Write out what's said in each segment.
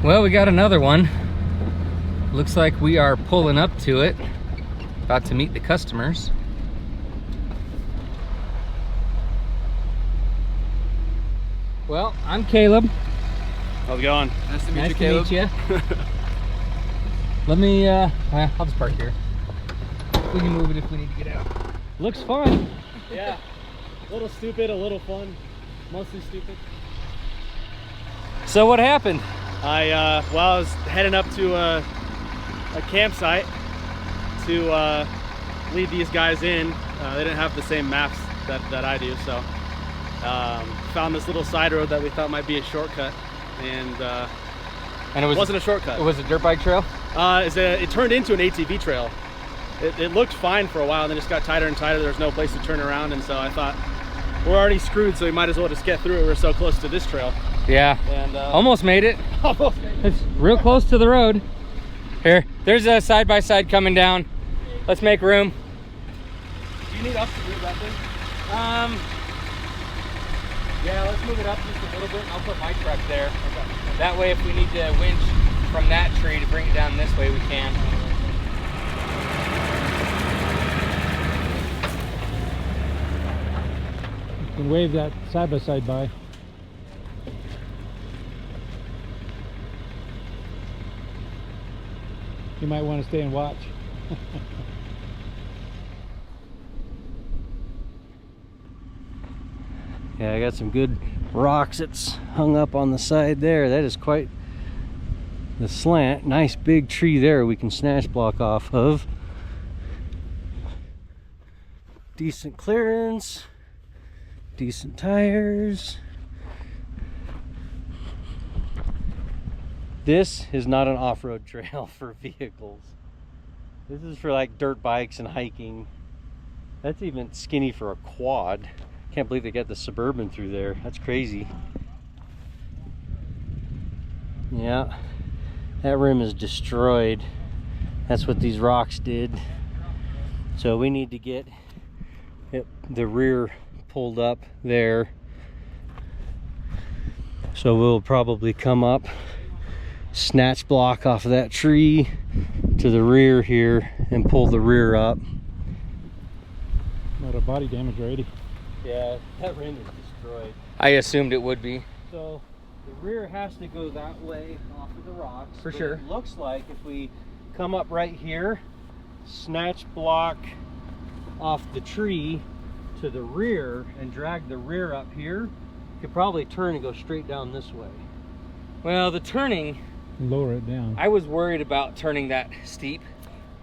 Well, we got another one. Looks like we are pulling up to it. About to meet the customers. Well, I'm Caleb. How's it going? Nice to meet you, Caleb. Let me, well, I'll just park here. We can move it if we need to get out. Looks fun. Yeah, a little stupid, a little fun. Mostly stupid. So what happened? I was heading up to a campsite to lead these guys in. They didn't have the same maps that I do, so found this little side road that we thought might be a shortcut, and it wasn't a shortcut. It was a dirt bike trail? It turned into an ATV trail. It looked fine for a while, and then it just got tighter and tighter. There was no place to turn around, and so I thought, we're already screwed, so we might as well just get through it. We're so close to this trail. Yeah, and almost made it. Almost made it. It's real close to the road. Here, there's a side-by-side coming down. Let's make room. Do you need us to move that thing? Yeah, let's move it up just a little bit, and I'll put my truck there. Okay. That way, if we need to winch from that tree to bring it down this way, we can. You can wave that side-by-side by. You might want to stay and watch. Yeah, I got some good rocks that's hung up on the side there. That is quite the slant. Nice big tree there we can snatch block off of. Decent clearance, decent tires. This is not an off-road trail for vehicles. This is for like dirt bikes and hiking. That's even skinny for a quad. Can't believe they got the Suburban through there. That's crazy. Yeah, that rim is destroyed. That's what these rocks did. So we need to get the rear pulled up there. So we'll probably come up, snatch block off of that tree to the rear here and pull the rear up. Not a body damage already. Yeah, that rim is destroyed. I assumed it would be. So the rear has to go that way off of the rocks. For but sure. It looks like if we come up right here, snatch block off the tree to the rear and drag the rear up here, could probably turn and go straight down this way. Well, the turning, Lower it down. I was worried about turning that steep.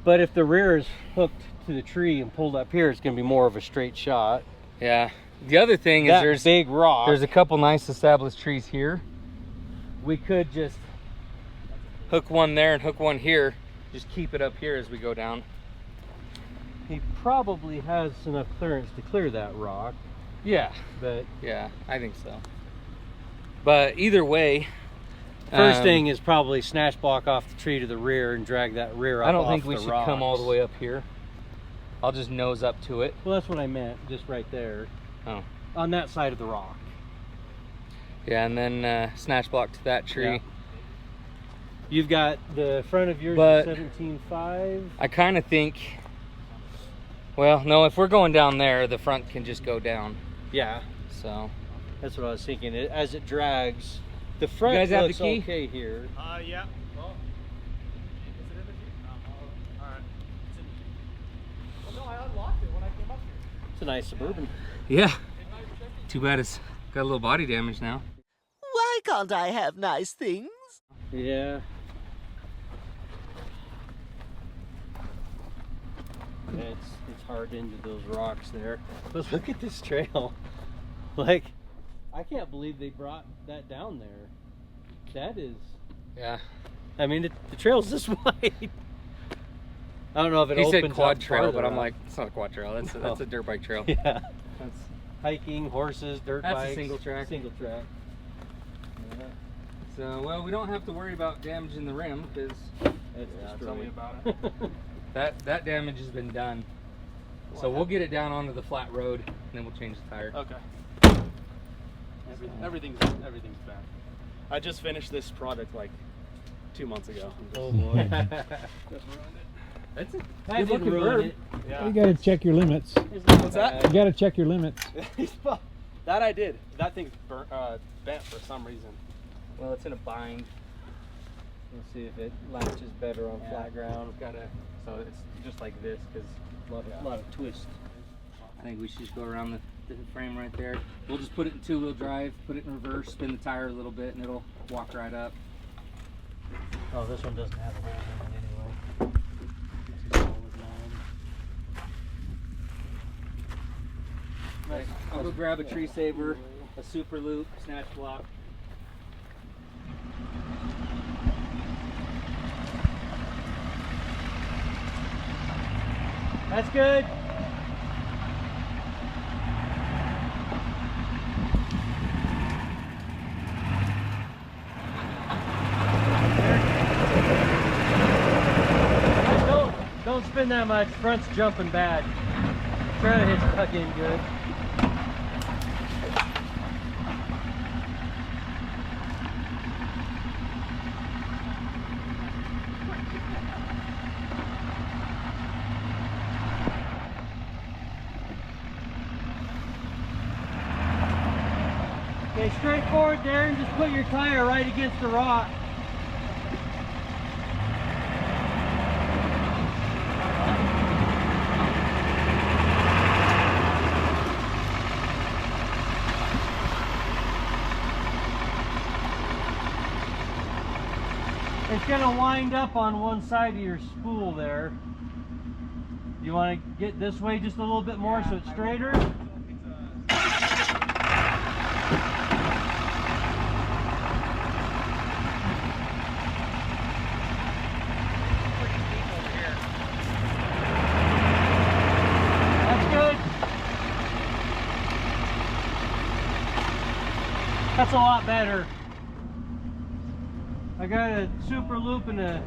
But if the rear is hooked to the tree and pulled up here, it's going to be more of a straight shot. Yeah. The other thing is That there's big rock. There's a couple nice established trees here. We could just Hook one there and hook one here. Just keep it up here as we go down. He probably has enough clearance to clear that rock. Yeah. But Yeah, I think so. But either way, first thing is probably snatch block off the tree to the rear and drag that rear up. I don't think we off the should rocks. come all the way up here. I'll just nose up to it. Well, that's what I meant, just right there. Oh. On that side of the rock. Yeah, and then snatch block to that tree. Yeah. You've got the front of yours But 17.5. I kind of think, well, no, if we're going down there, the front can just go down. Yeah, So, that's what I was thinking. As it drags, the front You guys have the looks key? okay here. Yeah. Well, is it in the Jeep? No. All right. Well, no, I unlocked it when I came up here. It's a nice Suburban. yeah. Too bad it's got a little body damage now. Why can't I have nice things? Yeah. Yeah, it's hard into those rocks there. But look at this trail. Like, I can't believe they brought that down there. That is, Yeah. I mean, the trail's this wide. I don't know if it He opens said quad up trail, farther but I'm up. like, it's not a quad trail. That's a dirt bike trail. Yeah. That's Hiking, horses, dirt That's a bikes. single track. Single track. Yeah. So, well, we don't have to worry about damaging the rim because Tell me about it. that damage has been done. So we'll get it down onto the flat road and then we'll change the tire. Okay. Everything's bad. I just finished this product like 2 months ago. Oh boy. That's a That good didn't looking ruin bird. it. Yeah. You gotta check your limits. What's that? You gotta check your limits. That I did. That thing's bent for some reason. Well, it's in a bind. Let's see if it latches better on flat ground. So it's just like this, because A lot of twist. I think we should just go around the frame right there. We'll just put it in two-wheel drive, put it in reverse, spin the tire a little bit, and it'll walk right up. Oh, this one doesn't have a hole in it anyway. It's a solid line. Right. I'll go grab a tree saver, a super loop, snatch block. That's good. Don't spin that much. Front's jumping bad. Try to hit tuck in good. Okay, straight forward there and just put your tire right against the rock. It's going to wind up on one side of your spool there. You want to get this way just a little bit more so it's straighter? That's good. That's a lot better. I got a super loop and a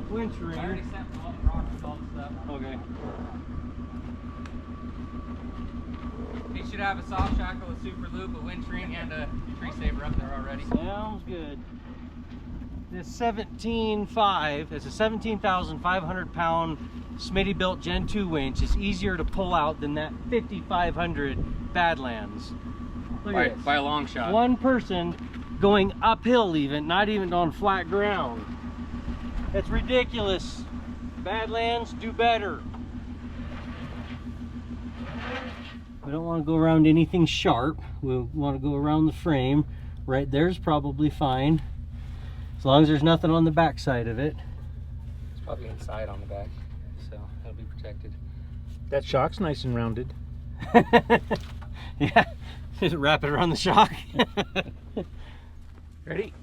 winch ring. I already sent all the rocks with all the stuff. Okay. He should have a soft shackle, a super loop, a winch ring, and a tree saver up there already. Sounds good. This 17.5, it's a 17,500 pound Smitty built Gen 2 winch. It's easier to pull out than that 5,500 Badlands. Look at this. By a long shot. One person going uphill even, not even on flat ground. It's ridiculous. Badlands, do better. We don't want to go around anything sharp. We want to go around the frame. Right there's probably fine. As long as there's nothing on the back side of it. It's probably inside on the back, so it'll be protected. That shock's nice and rounded. Yeah, just wrap it around the shock. Ready?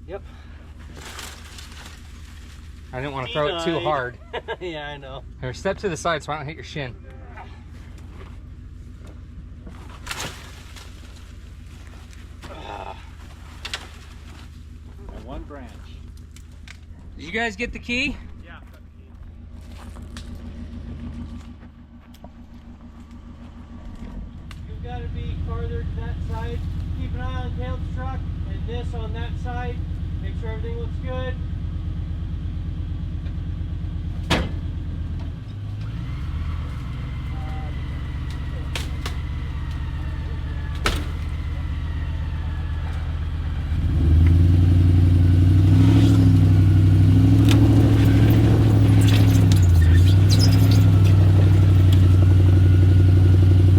Yep. I didn't want to throw it too hard. Yeah, I know. Here, step to the side so I don't hit your shin. And one branch. Did you guys get the key? Yeah, I've got the key. You've got to be farther to that side. Keep an eye on the tail of the truck and this on that side. Make sure everything looks good.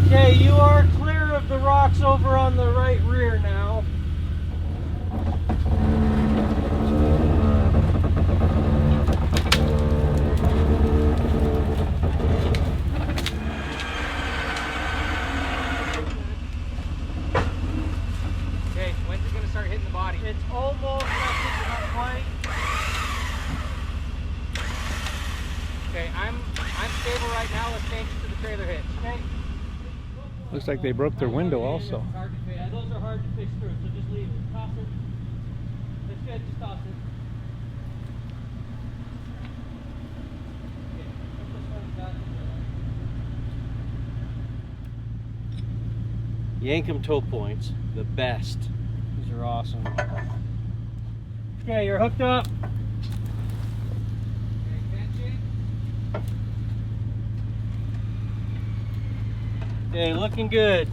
Okay, you are clear of the rocks over on the right rear now. Okay, when's it gonna start hitting the body? It's almost not quite. Okay, I'm stable right now. Let's change it to the trailer hitch. Okay. Looks like they broke their window also. Yeah, those are hard to fish through, so just leave it. Toss it. That's good, just toss it. Okay, put this one back. Yankum toe points, the best. These are awesome. Okay, you're hooked up. Okay, looking good.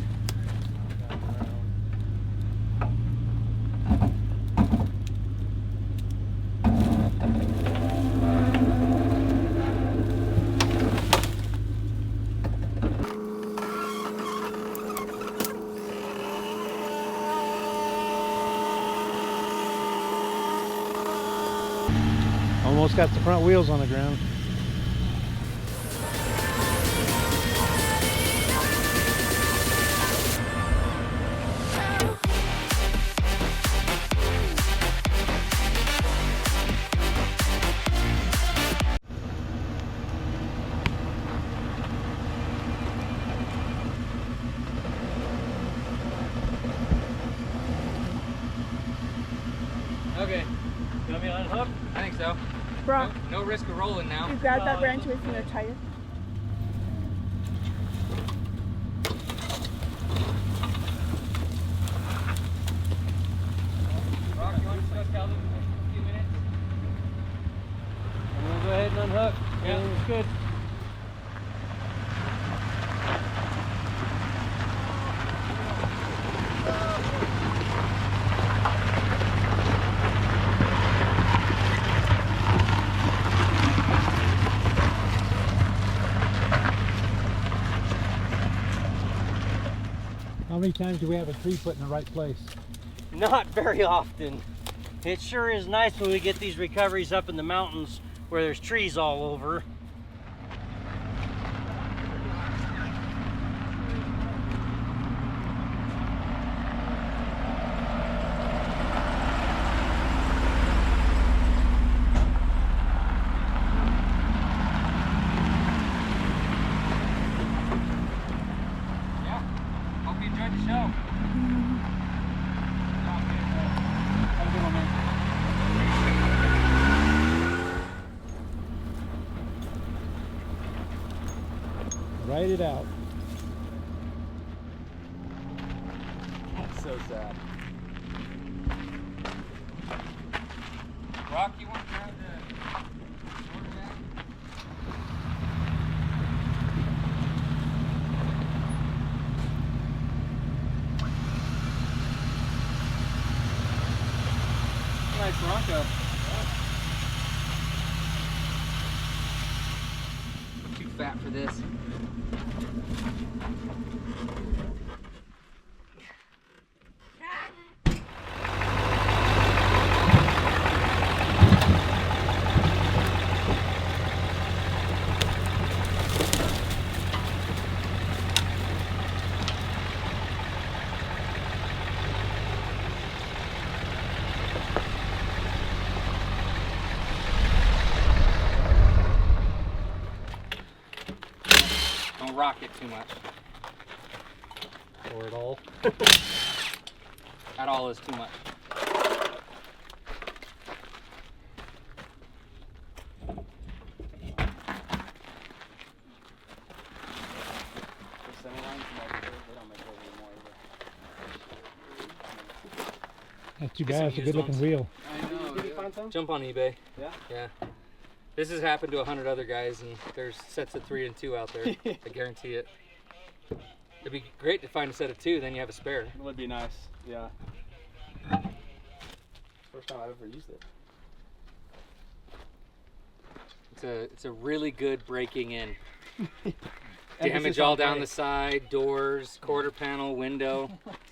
Almost got the front wheels on the ground. Okay, Got me unhooked? I think so. Brock, No risk of rolling now. you grab that branch away from your tire. Rock, you want to just tell them in a few minutes? I'm gonna go ahead and unhook. Yeah. Everything's good. How many times do we have a tree put in the right place? Not very often. It sure is nice when we get these recoveries up in the mountains where there's trees all over. Hope you enjoyed the show. Have a good one, man. Write it out. That's so sad. Rock, you want to grab the short jack? Nice Bronco. Too fat for this. Don't rock it too much. Or at all. That all is too much. That's too Get bad. some It's a used good looking ones. wheel. I know. Did you find some? Jump on eBay. Yeah? Yeah. This has happened to 100 other guys, and there's sets of 3 and 2 out there. I guarantee it. It'd be great to find a set of 2, then you have a spare. It would be nice, yeah. First time I've ever used it. It's a really good breaking in. Emphasis Damage on all down break. the side, doors, quarter panel, window,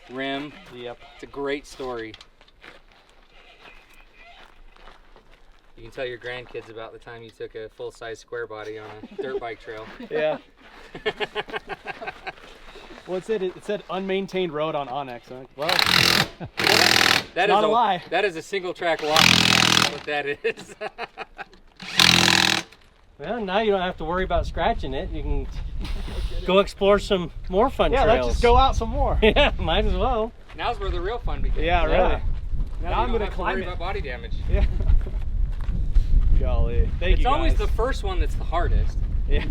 rim. Yep. It's a great story. You can tell your grandkids about the time you took a full-size square body on a dirt bike trail. Yeah. Well, it said unmaintained road on Onyx. I'm like, well, That not is a lie. That is a single-track walk. That's what that is. Well, now you don't have to worry about scratching it. You can go explore some more fun yeah, trails. let's just go out some more. Yeah, might as well. Now's where the real fun begins. Yeah, really. Now Now I'm you don't gonna have to climb worry it. about body damage. Yeah. Golly. Thank It's you always guys. the first one that's the hardest. Yeah.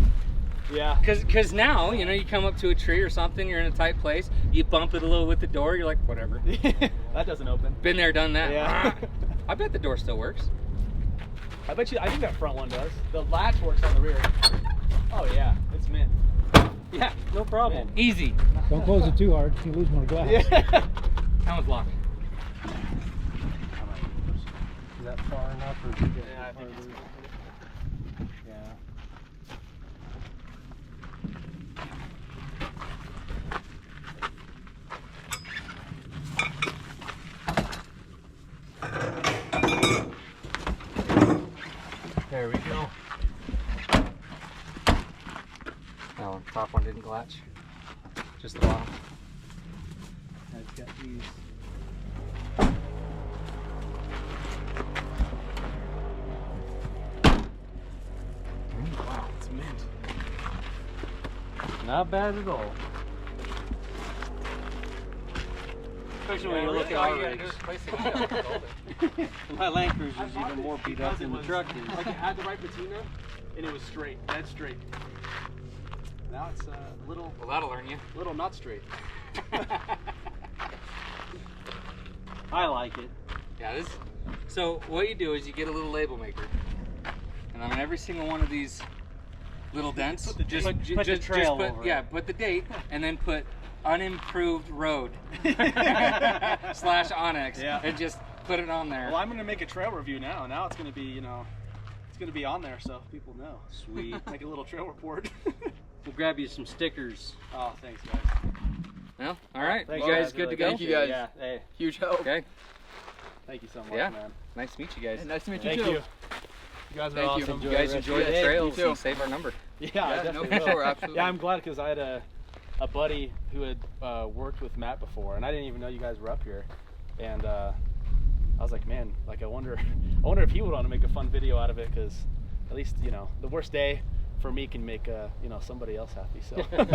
Yeah. Cause now, you know, you come up to a tree or something, you're in a tight place, you bump it a little with the door, you're like, whatever. That doesn't open. Been there, done that. Yeah. I bet the door still works. I bet you. I think that front one does. The latch works on the rear. Oh yeah, it's mint. Yeah, No problem. easy. Don't close it too hard. You lose more glass. Yeah. That one's locked. Is that far enough or is it getting Yeah, I think it's farther? Yeah. There we go. Oh, the top one didn't latch. Just the bottom. I've got these. Wow, it's mint. Not bad at all. Especially when you look at our rigs. My Land Cruiser's even more beat up than the truck is. Like it had the right patina, and it was straight, dead straight. Now it's a little Well, that'll learn you. not straight. I like it. Yeah, this. So what you do is you get a little label maker, and on every single one of these little dents, put the trail over yeah, it. put the date, and then put unimproved road / Onyx, Yeah. and just put it on there. Well, I'm gonna make a trail review now. Now it's gonna be, you know, it's gonna be on there so people know. Sweet. Make a little trail report. We'll grab you some stickers. Oh, thanks guys. Well, all right. Thanks, You guys guys. good to Really go? Thank you guys. Yeah, hey, Huge help. Okay. thank you so much, Yeah. man. Nice to meet you guys. And nice to meet you Thank too. you. You guys are Thank you. awesome. You guys enjoy the Hey, trails you too. and save our number. Yeah, I Yeah, no, definitely for will. sure, absolutely. Yeah, I'm glad because I had a buddy who had worked with Matt before, and I didn't even know you guys were up here. And I was like, man, like I wonder if he would want to make a fun video out of it, because at least, you know, the worst day for me can make you know, somebody else happy. So, but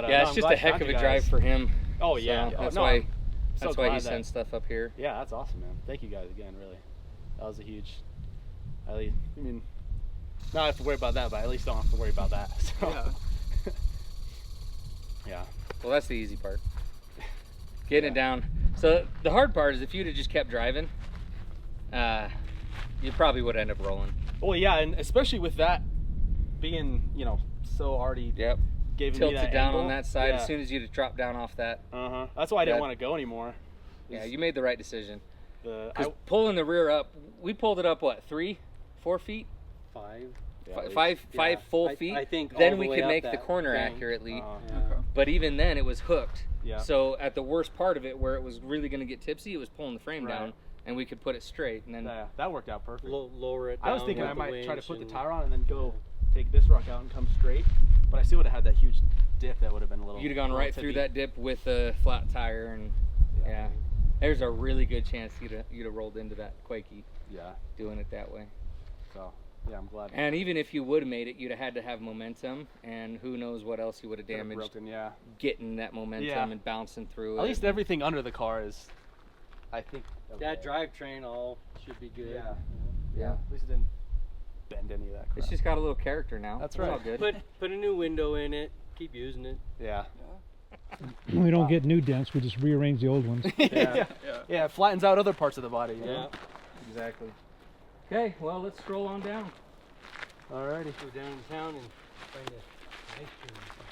Yeah, no, it's I'm just glad a to heck found of you a drive guys. for him. Oh yeah, So oh, that's no, why. I'm so That's why he glad that- sends stuff up here. Yeah, that's awesome, man. Thank you guys again, really. That was a huge. I mean, not have to worry about that, but I at least don't have to worry about that. So. Yeah. Yeah. Well, that's the easy part. Getting it down. So the hard part is if you'd have just kept driving, you probably would end up rolling. Well, yeah, and especially with that being, you know, so already Yep. giving me Tilted that down angle. on that side Yeah. as soon as you'd have dropped down off that. That's why I didn't that- want to go anymore. Yeah, you made the right decision. The Because pulling the rear up, we pulled it up what, 3, 4 feet? 5. Five full feet. I think all then the we way could up make the that corner thing. accurately. Yeah. But even then, it was hooked. Yeah. So at the worst part of it, where it was really going to get tipsy, it was pulling the frame Right. down, and we could put it straight. And then Yeah, that worked out perfect. Lower it down. I was thinking with I the might try to winch put the and- tire on and then go take this rock out and come straight, but I still would have had that huge dip that would have been a little. you'd have gone right through tippy. that dip with a flat tire, and yeah, there's a really good chance you'd have rolled into that Quakey Yeah. doing it that way. So yeah, I'm glad. And even if you would have made it, you'd have had to have momentum, and who knows what else you would have Could have damaged broken, yeah. getting that momentum Yeah. and bouncing through At it. least everything under the car is, I think. That okay. drivetrain all should be good. Yeah. Yeah. At least it didn't bend any of that crap. It's just got a little character now. That's It's right. all good. Put a new window in it. Keep using it. Yeah. We don't get new dents, we just rearrange the old ones. Yeah. Yeah, it flattens out other parts of the body. You Yeah. know? Exactly. Okay, well, let's stroll on down. Alrighty. Go down in town and find a ice cream.